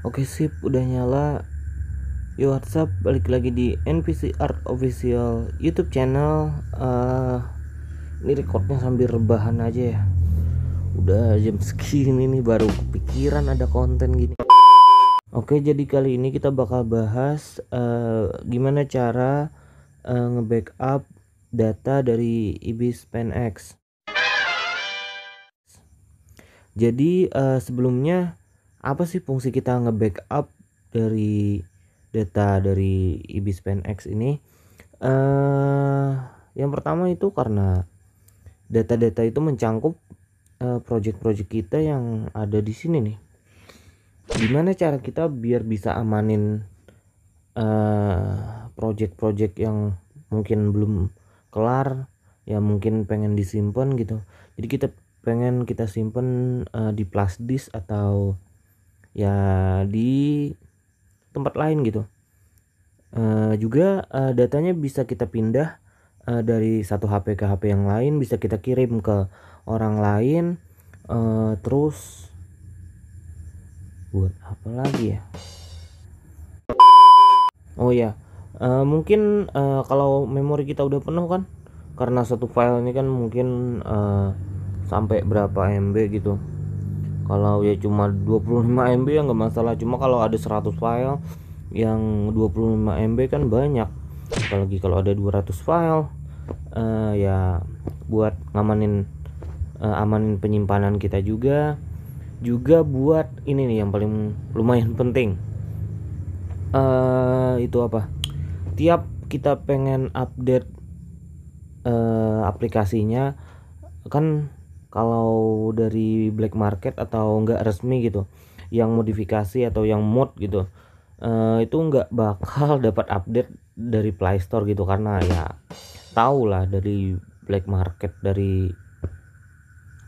Oke sip, udah nyala. Yo WhatsApp, balik lagi di NPC Art Official YouTube channel. Ini recordnya sambil rebahan aja ya. Udah jam segini nih baru kepikiran ada konten gini. Oke, jadi kali ini kita bakal bahas gimana cara nge-backup data dari Ibis PenX. Jadi sebelumnya apa sih fungsi kita nge-backup dari data dari Ibis PenX ini? Yang pertama itu karena data-data itu mencangkup project-project kita yang ada di sini nih. Gimana cara kita biar bisa amanin project-project yang mungkin belum kelar, ya mungkin pengen disimpan gitu. Jadi kita pengen kita simpen di flash disk atau ya di tempat lain gitu. Juga datanya bisa kita pindah dari satu HP ke HP yang lain, bisa kita kirim ke orang lain. Terus buat apa lagi ya? Oh ya, mungkin kalau memori kita udah penuh kan, karena satu file ini kan mungkin sampai berapa MB gitu. Kalau ya cuma 25 MB ya nggak masalah, cuma kalau ada 100 file yang 25 MB kan banyak, apalagi kalau ada 200 file. Ya buat amanin penyimpanan kita juga buat ini nih yang paling lumayan penting. Itu apa, tiap kita pengen update aplikasinya kan, kalau dari black market atau enggak resmi gitu, yang modifikasi atau yang mod gitu, itu enggak bakal dapat update dari Play Store gitu, karena ya tahu lah dari black market, dari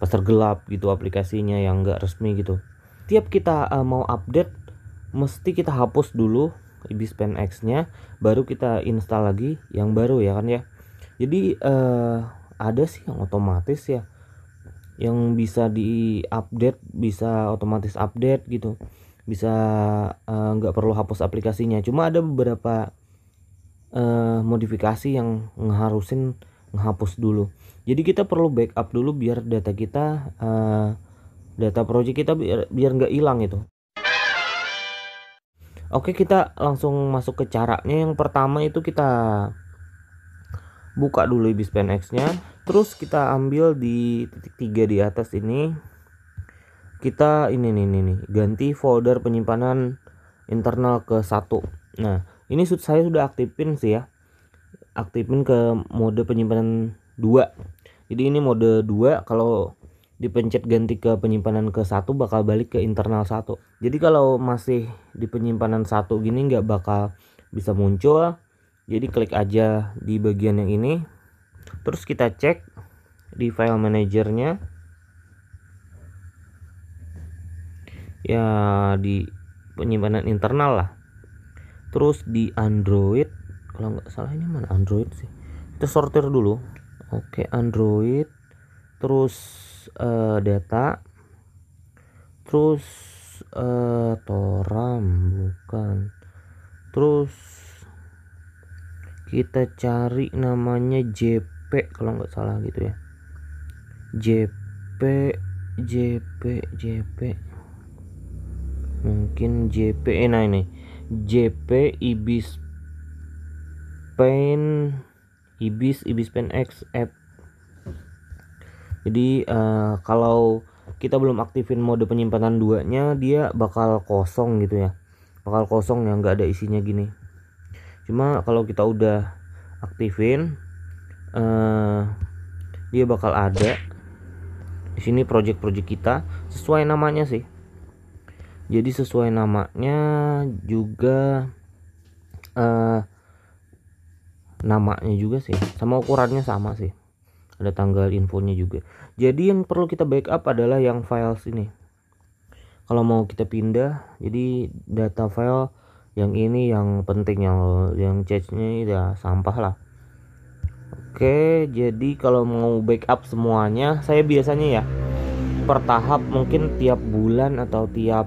pasar gelap gitu aplikasinya yang enggak resmi gitu. Tiap kita mau update mesti kita hapus dulu Ibis PenX nya, baru kita install lagi yang baru ya kan ya. Jadi ada sih yang otomatis ya, yang bisa di-update, bisa otomatis update gitu, bisa nggak perlu hapus aplikasinya. Cuma ada beberapa modifikasi yang ngeharusin ngehapus dulu. Jadi kita perlu backup dulu biar data kita, data project kita biar nggak hilang itu. Oke, kita langsung masuk ke caranya. Yang pertama itu kita buka dulu Ibis PenX nya, terus kita ambil di titik 3 di atas ini, kita ini nih ganti folder penyimpanan internal ke 1. Nah ini saya sudah aktifin sih ya, aktifin ke mode penyimpanan 2. Jadi ini mode 2, kalau dipencet ganti ke penyimpanan ke 1 bakal balik ke internal 1. Jadi kalau masih di penyimpanan 1 gini nggak bakal bisa muncul. Jadi klik aja di bagian yang ini, terus kita cek di file manajernya ya, di penyimpanan internal lah. Terus di Android, kalau nggak salah ini mana Android sih, kita sortir dulu. Oke, Android, terus data, terus Toram bukan, terus kita cari namanya JP kalau nggak salah gitu ya, JP mungkin JP. Nah ini JP Ibis PenX app. Jadi kalau kita belum aktifin mode penyimpanan 2 nya, dia bakal kosong gitu ya, bakal kosong ya, nggak ada isinya gini. Cuma kalau kita udah aktifin, dia bakal ada di sini project-project kita sesuai namanya sih. Jadi sesuai namanya juga, namanya juga sih, sama ukurannya sama sih, ada tanggal infonya juga. Jadi yang perlu kita backup adalah yang file sini. Kalau mau kita pindah, jadi data file yang ini yang penting, yang cache-nya ya sampah lah. Oke, jadi kalau mau backup semuanya, saya biasanya ya per tahap, mungkin tiap bulan atau tiap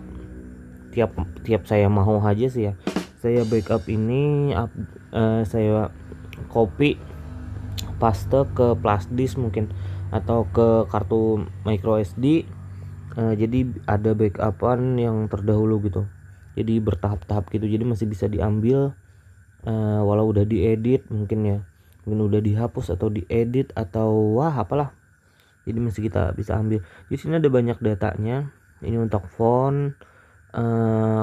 tiap saya mau aja sih ya, saya backup ini saya copy paste ke flash disk mungkin atau ke kartu micro SD. Jadi ada backupan yang terdahulu gitu, jadi bertahap-tahap gitu, jadi masih bisa diambil walau udah diedit mungkin udah dihapus atau diedit atau wah apalah, jadi masih kita bisa ambil. Di sini ada banyak datanya, ini untuk font,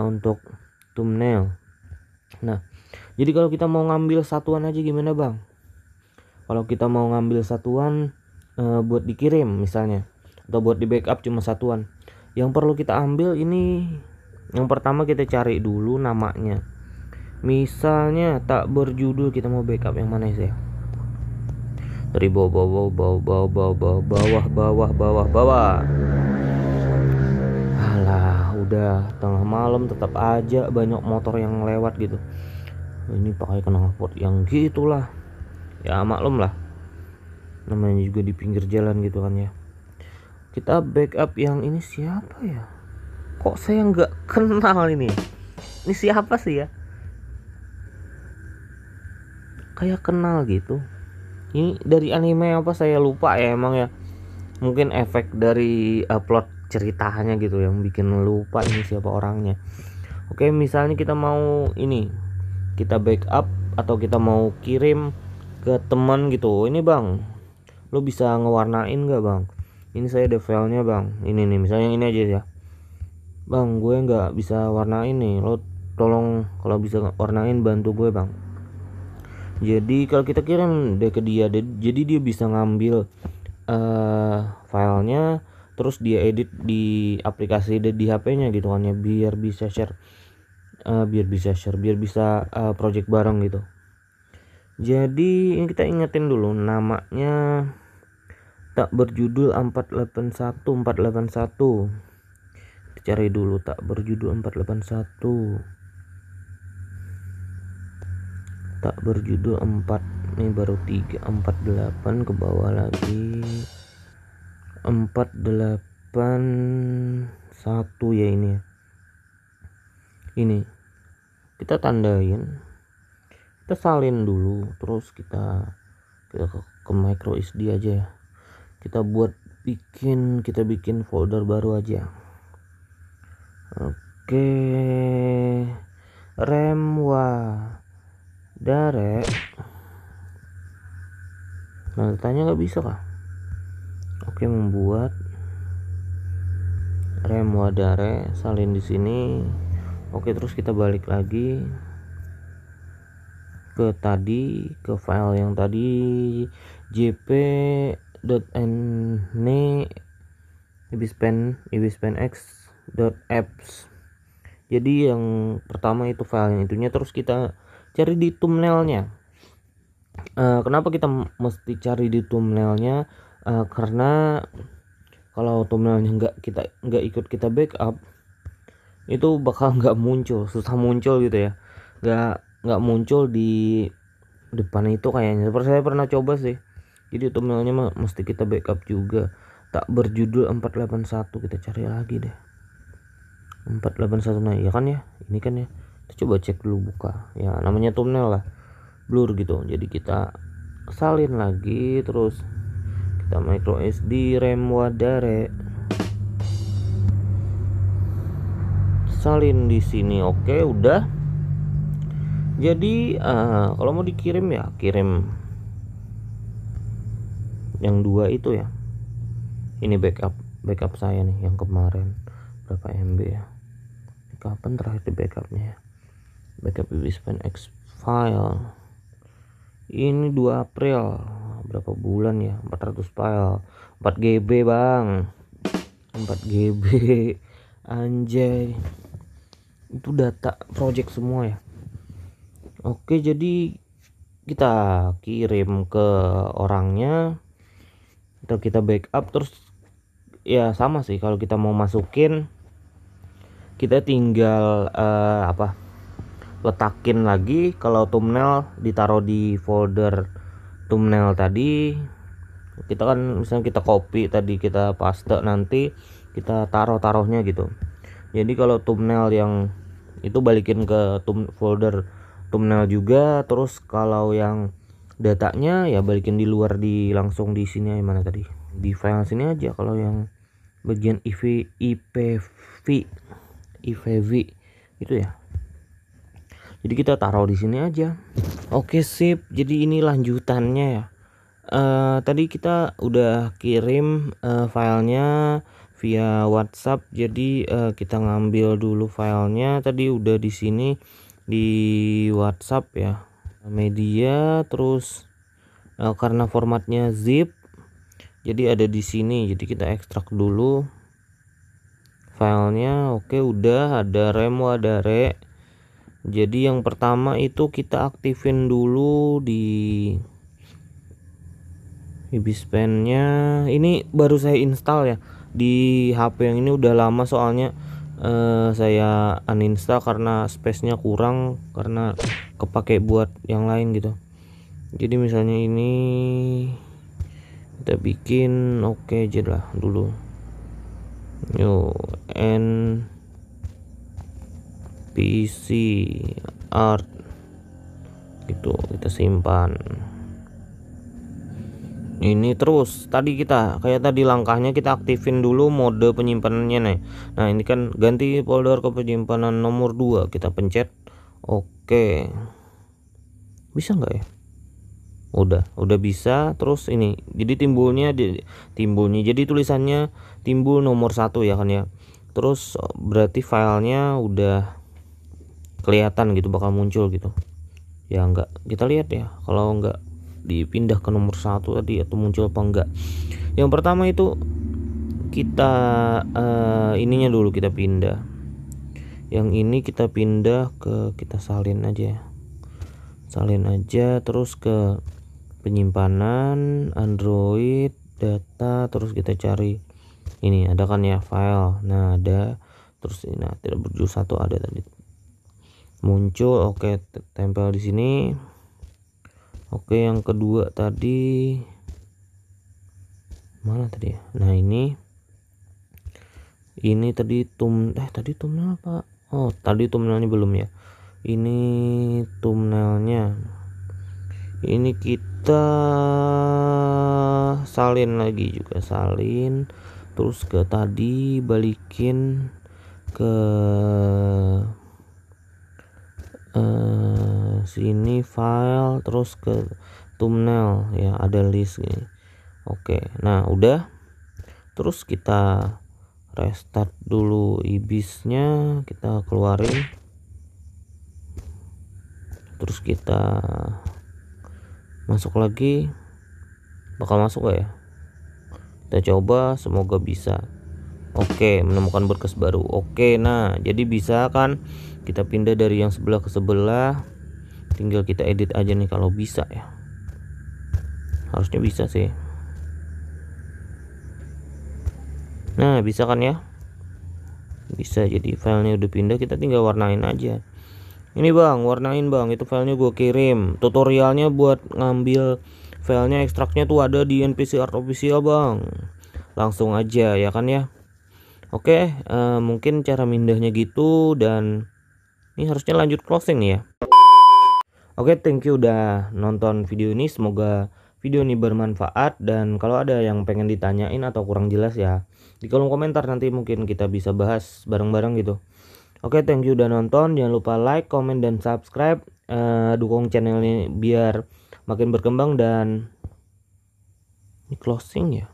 untuk thumbnail. Nah jadi kalau kita mau ngambil satuan aja gimana bang? Kalau kita mau ngambil satuan buat dikirim misalnya atau buat di backup cuma satuan, yang perlu kita ambil ini, yang pertama kita cari dulu namanya. Misalnya tak berjudul, kita mau backup yang mana sih? Dari bawah. Alah, udah tengah malam tetap aja banyak motor yang lewat gitu. Ini pakai knalpot yang gitulah. Ya maklum lah, namanya juga di pinggir jalan gitu kan ya. Kita backup yang ini siapa ya? Kok saya nggak kenal ini? Ini siapa sih ya? Kayak kenal gitu. Ini dari anime apa saya lupa ya emang ya. Mungkin efek dari plot ceritanya gitu yang bikin lupa ini siapa orangnya. Oke, misalnya kita mau ini, kita backup atau kita mau kirim ke teman gitu. Ini bang, lo bisa ngewarnain nggak bang? Ini saya ada filenya bang. Ini nih misalnya ini aja ya. Bang, gue nggak bisa warnain nih. Lo tolong kalau bisa warnain bantu gue bang. Jadi kalau kita kirim deh ke dia, jadi dia bisa ngambil filenya, terus dia edit di aplikasi di HP-nya gitu kan ya, biar bisa share, biar bisa project bareng gitu. Jadi ini kita ingetin dulu namanya, tak berjudul 481. Kita cari dulu tak berjudul 481. Tak berjudul 4, ini baru 3, 48 ke bawah lagi, 481 ya ini ya. Ini kita tandain, kita salin dulu, terus kita ke micro SD aja ya. Kita bikin folder baru aja. Oke, remwa dare. Nah tanya nggak bisa kah? Oke, membuat rem wadare, salin di sini. Oke, terus kita balik lagi ke file yang tadi, jp.ne ibispenx.apps. Jadi yang pertama itu file yang itunya, terus kita cari di thumbnailnya. Kenapa kita mesti cari di thumbnailnya? Karena kalau thumbnailnya nggak ikut kita backup, itu bakal nggak muncul, susah muncul gitu ya, nggak muncul di depan itu kayaknya. Seperti saya pernah coba sih, jadi thumbnailnya mesti kita backup juga. Tak berjudul 481, kita cari lagi deh 481. Nah iya kan ya, ini kan ya, kita coba cek dulu, buka ya, namanya thumbnail lah, blur gitu. Jadi kita salin lagi, terus kita micro SD rem wadare, salin di sini. Oke, udah. Jadi kalau mau dikirim ya kirim yang 2 itu ya. Ini backup saya nih yang kemarin, berapa MB ya, kapan terakhir di backupnya ya? Backup ibispenx file ini 2 April, berapa bulan ya, 400 file, 4 GB bang, 4 GB anjay, itu data project semua ya. Oke, jadi kita kirim ke orangnya atau kita backup, terus ya sama sih, kalau kita mau masukin kita tinggal letakin lagi. Kalau thumbnail ditaruh di folder thumbnail tadi, kita kan misalnya kita copy tadi, kita paste, nanti kita taruhnya gitu. Jadi kalau thumbnail yang itu balikin ke folder thumbnail juga, terus kalau yang datanya ya balikin di luar, di langsung di sini. Mana tadi di file sini aja. Kalau yang bagian IPv itu ya, jadi kita taruh di sini aja. Oke sip, jadi ini lanjutannya ya. Tadi kita udah kirim filenya via WhatsApp, jadi kita ngambil dulu filenya. Tadi udah di sini di WhatsApp ya, media, terus karena formatnya zip jadi ada di sini, jadi kita ekstrak dulu filenya. Oke, udah ada remo, ada re. Jadi yang pertama itu kita aktifin dulu di Ibispen-nya. Ini baru saya install ya di HP yang ini, udah lama soalnya saya uninstall karena space-nya kurang, karena kepake buat yang lain gitu. Jadi misalnya ini kita bikin oke aja lah dulu. Yo, NPC art gitu, kita simpan. Ini terus tadi kita kayak tadi langkahnya, kita aktifin dulu mode penyimpanannya nih. Nah ini kan ganti folder ke penyimpanan nomor 2, kita pencet oke. Bisa nggak ya? Udah bisa. Terus ini jadi timbulnya jadi tulisannya timbul nomor 1 ya kan ya. Terus berarti filenya udah kelihatan gitu, bakal muncul gitu ya. Enggak, kita lihat ya kalau enggak dipindah ke nomor 1 tadi atau muncul apa enggak. Yang pertama itu kita ininya dulu kita pindah, yang ini kita pindah ke, kita salin aja terus ke penyimpanan Android data, terus kita cari ini ada kan ya file. Nah ada, terus ini tidak berjudul 1 ada tadi muncul. Oke, tempel di sini. Oke, yang kedua tadi mana tadi ya? Nah ini tadi tadi thumbnail apa? Oh tadi thumbnailnya belum ya. Ini thumbnailnya, ini kita salin lagi juga, terus ke tadi balikin ke sini file, terus ke thumbnail ya, ada list gini. Oke, nah udah. Terus kita restart dulu ibisnya, kita keluarin, terus kita masuk lagi. Bakal masuk gak ya? Kita coba, semoga bisa. Oke, menemukan berkas baru. Oke, nah jadi bisa kan kita pindah dari yang sebelah ke sebelah. Tinggal kita edit aja nih kalau bisa ya. Harusnya bisa sih. Nah bisa kan ya, bisa. Jadi filenya udah pindah, kita tinggal warnain aja. Ini bang, warnain bang, itu filenya gue kirim. Tutorialnya buat ngambil filenya, ekstraknya tuh ada di NPC Art Official bang. Langsung aja ya kan ya. Oke, mungkin cara mindahnya gitu, dan ini harusnya lanjut closing nih ya. Oke, thank you udah nonton video ini. Semoga video ini bermanfaat, dan kalau ada yang pengen ditanyain atau kurang jelas ya di kolom komentar, nanti mungkin kita bisa bahas bareng-bareng gitu. Oke, thank you udah nonton. Jangan lupa like, comment, dan subscribe. Dukung channel ini biar makin berkembang, dan ini closing ya.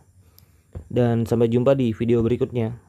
Dan sampai jumpa di video berikutnya.